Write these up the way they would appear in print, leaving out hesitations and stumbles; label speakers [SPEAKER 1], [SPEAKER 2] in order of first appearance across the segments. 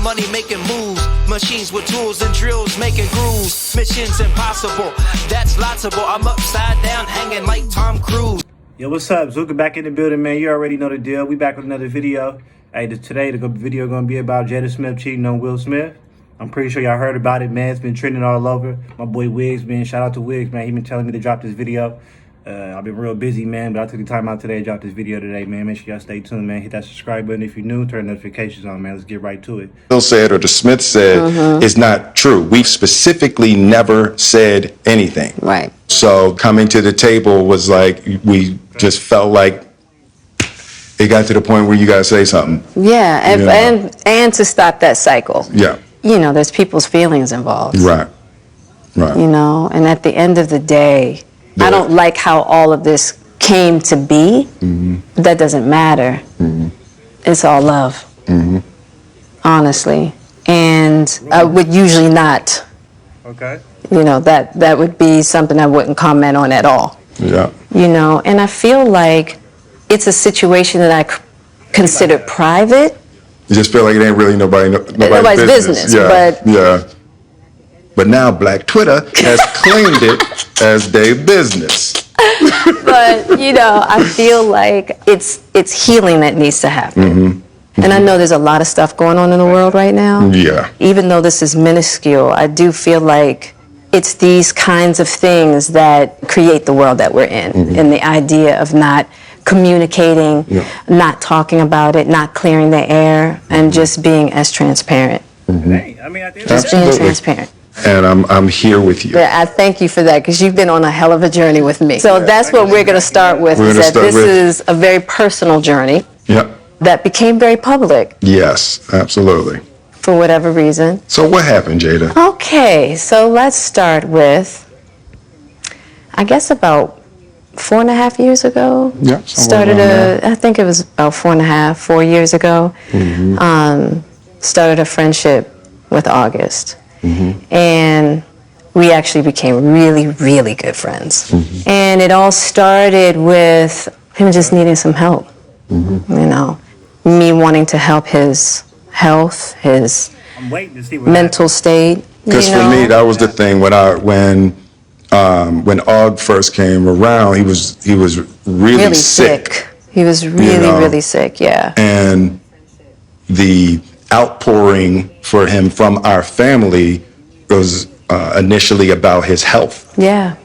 [SPEAKER 1] money making moves. Machines with tools and drills making grooves. Missions impossible, that's lotsable. I'm upside down hanging like Tom Cruise.
[SPEAKER 2] Yo, what's up? Zookaaa back in the building, man. You already know the deal. We back with another video. Hey, today the video gonna be about Jada Smith cheating on Will Smith. I'm pretty sure y'all heard about it, man. It's been trending all over. My boy Wiggs, man. Shout out to Wiggs, man. He been telling me to drop this video. I've been real busy, man, but I took the time out today to drop this video today, man. Make sure y'all stay tuned, man. Hit that subscribe button if you're new. Turn notifications on, man. Let's get right to it.
[SPEAKER 3] Will said or the Smith said is not true. We specifically never said anything.
[SPEAKER 4] Right.
[SPEAKER 3] So coming to the table was like, we just felt like it got to the point where you got to say something.
[SPEAKER 4] Yeah, and to stop that cycle.
[SPEAKER 3] Yeah.
[SPEAKER 4] You know, there's people's feelings involved.
[SPEAKER 3] Right. Right.
[SPEAKER 4] You know, and at the end of the day, I don't like how all of this came to be. That doesn't matter. It's all love. Honestly. And I would usually not.
[SPEAKER 2] Okay.
[SPEAKER 4] You know, that would be something I wouldn't comment on at all.
[SPEAKER 3] Yeah.
[SPEAKER 4] You know, and I feel like it's a situation that I consider private.
[SPEAKER 3] You just feel like it ain't really nobody's business. Yeah. But now Black Twitter has claimed it as their business.
[SPEAKER 4] But, you know, I feel like it's healing that needs to happen. And I know there's a lot of stuff going on in the world right now.
[SPEAKER 3] Yeah.
[SPEAKER 4] Even though this is minuscule, I do feel like it's these kinds of things that create the world that we're in. And the idea of not communicating, not talking about it, not clearing the air, and just being as transparent.
[SPEAKER 2] Hey, I mean, I think
[SPEAKER 4] Just being transparent.
[SPEAKER 3] And I'm here with you.
[SPEAKER 4] I thank you for that, because you've been on a hell of a journey with me. So that's what we're going to start with, is that this is a very personal journey that became very public.
[SPEAKER 3] Yes, absolutely.
[SPEAKER 4] For whatever reason.
[SPEAKER 3] So what happened, Jada?
[SPEAKER 4] Okay, so let's start with, I guess about 4.5 years ago.
[SPEAKER 3] Yeah.
[SPEAKER 4] I think it was about 4 years ago. Started a friendship with August. And we actually became really, really good friends. And it all started with him just needing some help. You know, me wanting to help his health, his mental state.
[SPEAKER 3] Because for me, that was the thing when Aug first came around, he was really sick.
[SPEAKER 4] He was really sick, yeah.
[SPEAKER 3] And the outpouring for him from our family was initially about his health.
[SPEAKER 4] Yeah.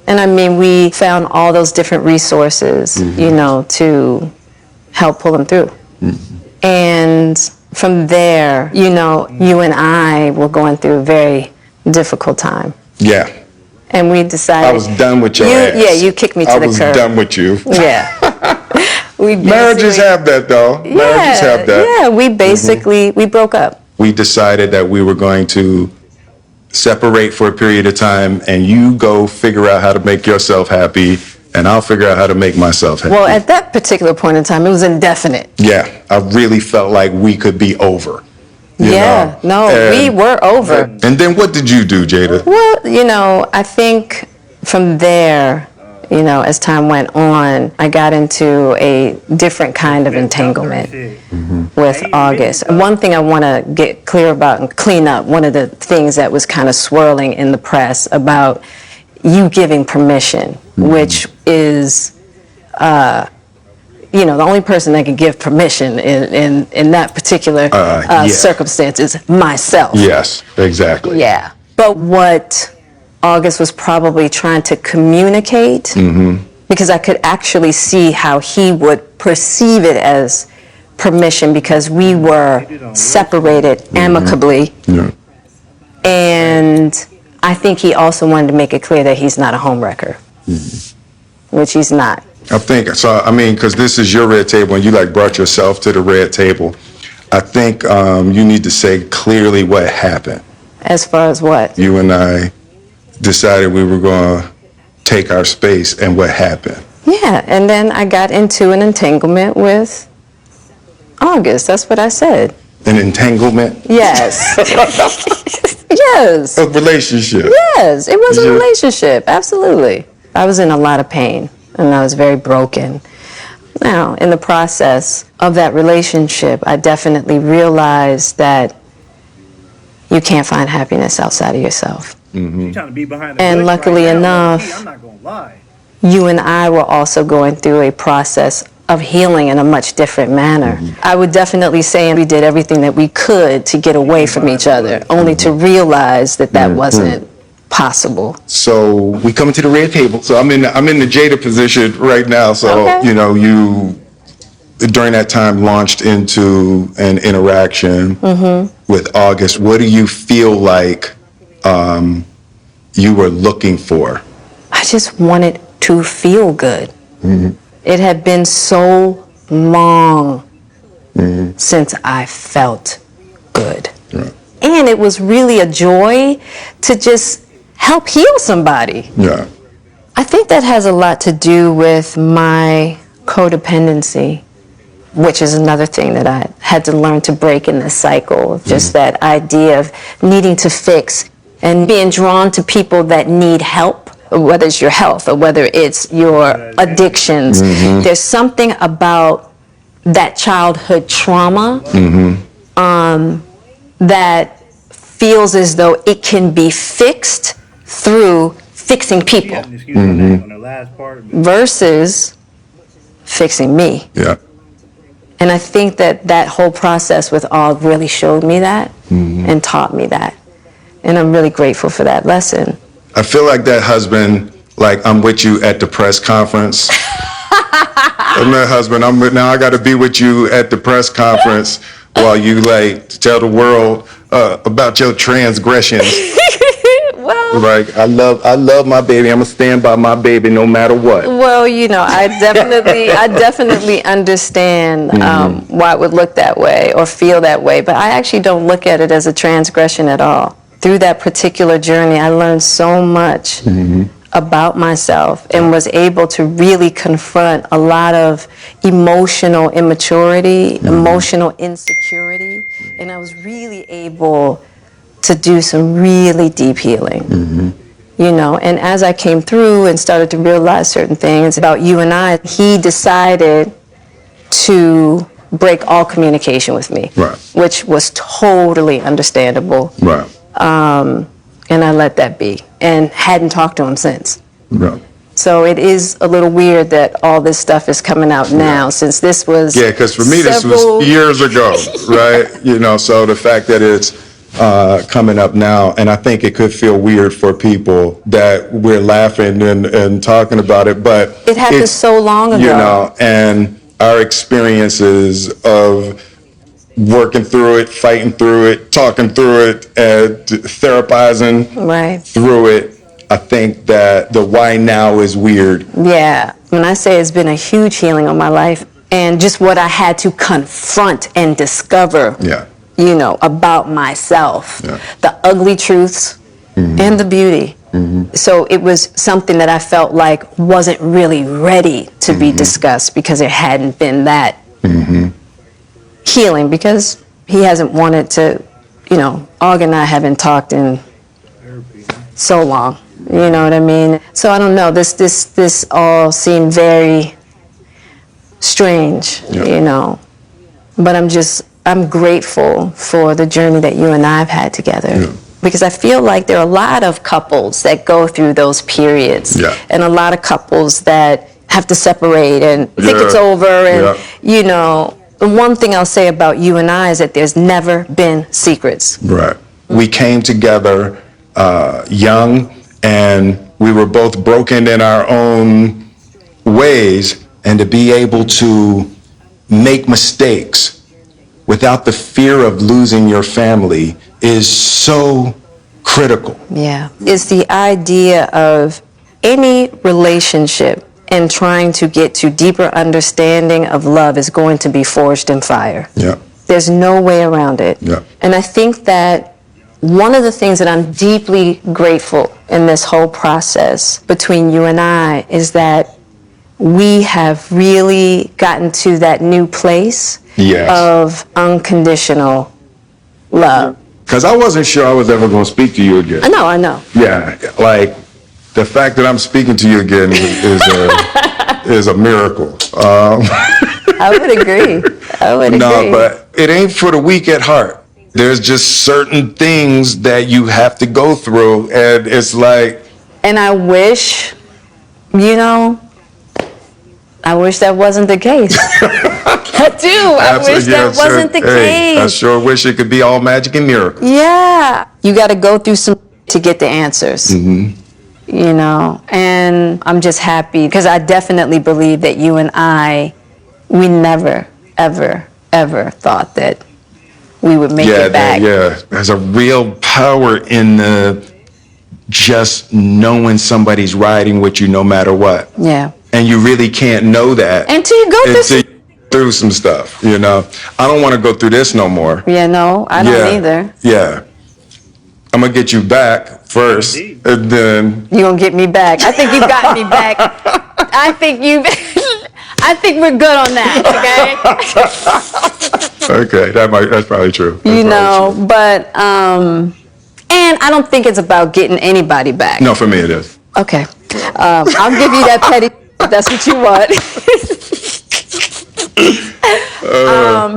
[SPEAKER 4] And I mean, we found all those different resources, you know, to help pull him through. And from there, you know, you and I were going through a very difficult time.
[SPEAKER 3] Yeah.
[SPEAKER 4] And we decided...
[SPEAKER 3] I was done with your ass.
[SPEAKER 4] Yeah, you kicked me to the curb.
[SPEAKER 3] I was done with you.
[SPEAKER 4] Yeah.
[SPEAKER 3] Marriages have that, though. Marriages have that.
[SPEAKER 4] Yeah, we basically, we broke up.
[SPEAKER 3] We decided that we were going to separate for a period of time, and you go figure out how to make yourself happy, and I'll figure out how to make myself happy.
[SPEAKER 4] Well, at that particular point in time, it was indefinite.
[SPEAKER 3] Yeah, I really felt like we could be over. You know?
[SPEAKER 4] We were over.
[SPEAKER 3] And then what did you do, Jada?
[SPEAKER 4] Well, you know, I think from there, you know, as time went on, I got into a different kind of entanglement with August. One thing I want to get clear about and clean up, one of the things that was kind of swirling in the press about you giving permission, which is, you know, the only person that can give permission in that particular circumstance is myself.
[SPEAKER 3] Yes, exactly.
[SPEAKER 4] Yeah. But what August was probably trying to communicate, because I could actually see how he would perceive it as permission, because we were separated amicably. And I think he also wanted to make it clear that he's not a homewrecker, which he's not.
[SPEAKER 3] I think so. I mean, because this is your red table and you like brought yourself to the red table. I think you need to say clearly what happened.
[SPEAKER 4] As far as what?
[SPEAKER 3] You and I decided we were going to take our space, and what happened?
[SPEAKER 4] Yeah, and then I got into an entanglement with August. That's what I said.
[SPEAKER 3] An entanglement?
[SPEAKER 4] Yes. Yes.
[SPEAKER 3] A relationship?
[SPEAKER 4] Yes, it was a relationship, absolutely. I was in a lot of pain, and I was very broken. Now, in the process of that relationship, I definitely realized that you can't find happiness outside of yourself.
[SPEAKER 2] You trying to be behind the
[SPEAKER 4] And
[SPEAKER 2] bush
[SPEAKER 4] luckily
[SPEAKER 2] right now,
[SPEAKER 4] enough,
[SPEAKER 2] low-key, I'm not gonna lie.
[SPEAKER 4] you and I were also going through a process of healing in a much different manner. I would definitely say we did everything that we could to get away from each other, only to realize that that wasn't possible.
[SPEAKER 3] So we come to the red table. So I'm in the Jada position right now. So,
[SPEAKER 4] Okay.
[SPEAKER 3] you know, you during that time launched into an interaction with August. What do you feel like you were looking for?
[SPEAKER 4] I just wanted to feel good. It had been so long since I felt good.
[SPEAKER 3] Right.
[SPEAKER 4] And it was really a joy to just help heal somebody.
[SPEAKER 3] Yeah.
[SPEAKER 4] I think that has a lot to do with my codependency, which is another thing that I had to learn to break in this cycle of just that idea of needing to fix and being drawn to people that need help, whether it's your health or whether it's your addictions. There's something about that childhood trauma that feels as though it can be fixed through fixing people
[SPEAKER 2] Excuse my name on the last part.
[SPEAKER 4] versus fixing me.
[SPEAKER 3] Yeah.
[SPEAKER 4] And I think that that whole process with Og really showed me that and taught me that. And I'm really grateful for that lesson.
[SPEAKER 3] I feel like that husband, like I'm with you at the press conference. I'm that husband. Now I got to be with you at the press conference while you like tell the world about your transgressions.
[SPEAKER 4] Well,
[SPEAKER 3] Like I love my baby. I'm gonna stand by my baby no matter what.
[SPEAKER 4] well, you know, I definitely understand why it would look that way or feel that way, but I actually don't look at it as a transgression at all. Through that particular journey, I learned so much about myself and was able to really confront a lot of emotional immaturity, emotional insecurity, and I was really able to do some really deep healing. You know, and as I came through and started to realize certain things about you and I, he decided to break all communication with me,
[SPEAKER 3] Right.
[SPEAKER 4] which was totally understandable.
[SPEAKER 3] Right.
[SPEAKER 4] And I let that be and hadn't talked to him since.
[SPEAKER 3] Right.
[SPEAKER 4] So it is a little weird that all this stuff is coming out now, since this was
[SPEAKER 3] Yeah, because for me this
[SPEAKER 4] several-
[SPEAKER 3] was years ago, right? You know, so the fact that it's coming up now, and I think it could feel weird for people that we're laughing and talking about it, but
[SPEAKER 4] It happened
[SPEAKER 3] it's,
[SPEAKER 4] so long ago.
[SPEAKER 3] you know, and our experiences of working through it, fighting through it, talking through it, and therapizing
[SPEAKER 4] Right.
[SPEAKER 3] through it. I think that the why now is weird.
[SPEAKER 4] Yeah. When I say it's been a huge healing on my life and just what I had to confront and discover,
[SPEAKER 3] Yeah.
[SPEAKER 4] you know, about myself,
[SPEAKER 3] Yeah.
[SPEAKER 4] the ugly truths and the beauty. So it was something that I felt like wasn't really ready to be discussed because it hadn't been that healing, because he hasn't wanted to, you know, Og and I haven't talked in so long. You know what I mean? So I don't know. This all seemed very strange,
[SPEAKER 3] Yeah.
[SPEAKER 4] you know. But I'm grateful for the journey that you and I have had together.
[SPEAKER 3] Yeah.
[SPEAKER 4] Because I feel like there are a lot of couples that go through those periods.
[SPEAKER 3] Yeah.
[SPEAKER 4] And a lot of couples that have to separate and think
[SPEAKER 3] Yeah.
[SPEAKER 4] it's over. And,
[SPEAKER 3] Yeah.
[SPEAKER 4] you know, the one thing I'll say about you and I is that there's never been secrets.
[SPEAKER 3] Right. We came together young, and we were both broken in our own ways, and to be able to make mistakes without the fear of losing your family is so critical.
[SPEAKER 4] Yeah. It's the idea of any relationship and trying to get to deeper understanding of love is going to be forged in fire.
[SPEAKER 3] Yeah.
[SPEAKER 4] There's no way around it.
[SPEAKER 3] Yeah.
[SPEAKER 4] And I think that one of the things that I'm deeply grateful in this whole process between you and I is that we have really gotten to that new place
[SPEAKER 3] Yes.
[SPEAKER 4] of unconditional love.
[SPEAKER 3] Because I wasn't sure I was ever going to speak to you again.
[SPEAKER 4] I know.
[SPEAKER 3] Yeah, like the fact that I'm speaking to you again is a miracle.
[SPEAKER 4] I would agree. I would agree.
[SPEAKER 3] No, but it ain't for the weak at heart. there's just certain things that you have to go through, and it's like,
[SPEAKER 4] And I wish, you know, I wish that wasn't the case. I do. I wish that wasn't the
[SPEAKER 3] hey, I
[SPEAKER 4] case.
[SPEAKER 3] sure wish it could be all magic and miracles.
[SPEAKER 4] Yeah. You got to go through some to get the answers. You know, and I'm just happy because I definitely believe that you and I, we never, ever, ever thought that we would make it back.
[SPEAKER 3] There's a real power in the just knowing somebody's riding with you no matter what.
[SPEAKER 4] Yeah.
[SPEAKER 3] And you really can't know that
[SPEAKER 4] Until you go
[SPEAKER 3] through some stuff, you know. I don't want to go through this no more.
[SPEAKER 4] Yeah, no, I don't either.
[SPEAKER 3] Yeah. I'm going to get you back first, and then...
[SPEAKER 4] You gonna get me back. I think you got me back. I think we're good on that, okay?
[SPEAKER 3] Okay, that's probably true.
[SPEAKER 4] You know, but, and I don't think it's about getting anybody back.
[SPEAKER 3] No, for me it is.
[SPEAKER 4] Okay. I'll give you that petty if that's what you want.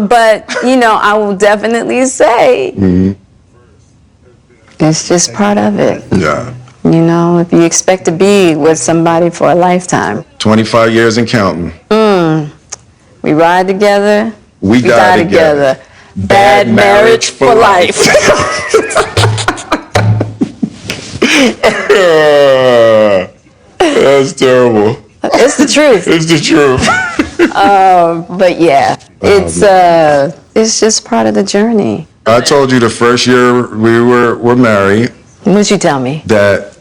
[SPEAKER 4] But, you know, I will definitely say it's just part of it.
[SPEAKER 3] Yeah.
[SPEAKER 4] You know, if you expect to be with somebody for a lifetime.
[SPEAKER 3] 25 years and counting.
[SPEAKER 4] We ride together.
[SPEAKER 3] We die together.
[SPEAKER 4] Bad marriage for life.
[SPEAKER 3] That's terrible.
[SPEAKER 4] It's the truth.
[SPEAKER 3] It's the truth.
[SPEAKER 4] But yeah, it's just part of the journey.
[SPEAKER 3] I told you the first year we were married
[SPEAKER 4] What did you tell me?
[SPEAKER 3] that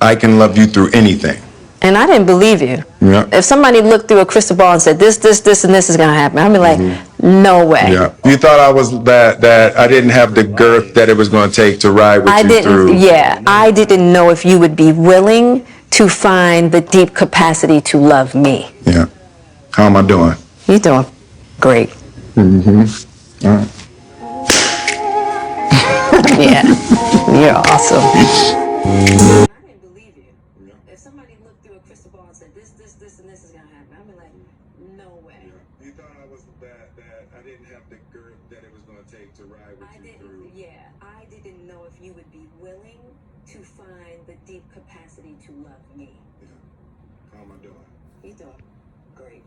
[SPEAKER 3] I can love you through anything.
[SPEAKER 4] And I didn't believe you.
[SPEAKER 3] Yeah.
[SPEAKER 4] If somebody looked through a crystal ball and said this, and this is gonna happen, I'd be like, no way.
[SPEAKER 3] Yeah. You thought I was that I didn't have the girth that it was going to take to ride with you through.
[SPEAKER 4] Yeah, I didn't know if you would be willing to find the deep capacity to love me.
[SPEAKER 3] Yeah. How am I doing?
[SPEAKER 4] You're doing great.
[SPEAKER 3] All right.
[SPEAKER 4] Yeah, you're awesome. I didn't believe you. If somebody looked through a crystal ball and said this, and this is gonna happen, I'd be like, no way.
[SPEAKER 3] You thought I was that I didn't have the girth that it was going to take to ride with you through.
[SPEAKER 4] Yeah, I didn't know if you would be willing to find the deep capacity to love me.
[SPEAKER 3] Yeah. How am I doing?
[SPEAKER 4] You're doing great.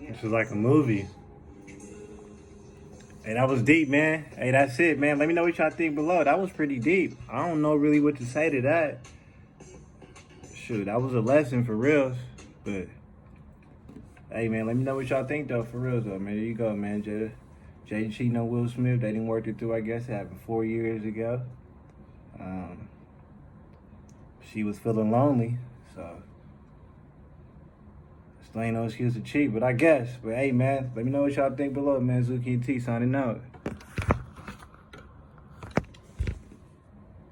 [SPEAKER 2] This is like a movie. Hey, that was deep, man. Hey, that's it, man. Let me know what y'all think below. That was pretty deep. I don't know really what to say to that. Shoot, that was a lesson for real. But, hey, man, let me know what y'all think, though, for real, though, man. There you go, man. Jada cheating on Will Smith. They didn't work it through, I guess. It happened 4 years ago. She was feeling lonely, so still ain't no excuse to cheat, but I guess. But hey, man, let me know what y'all think below, man. Zookaaa T signing out.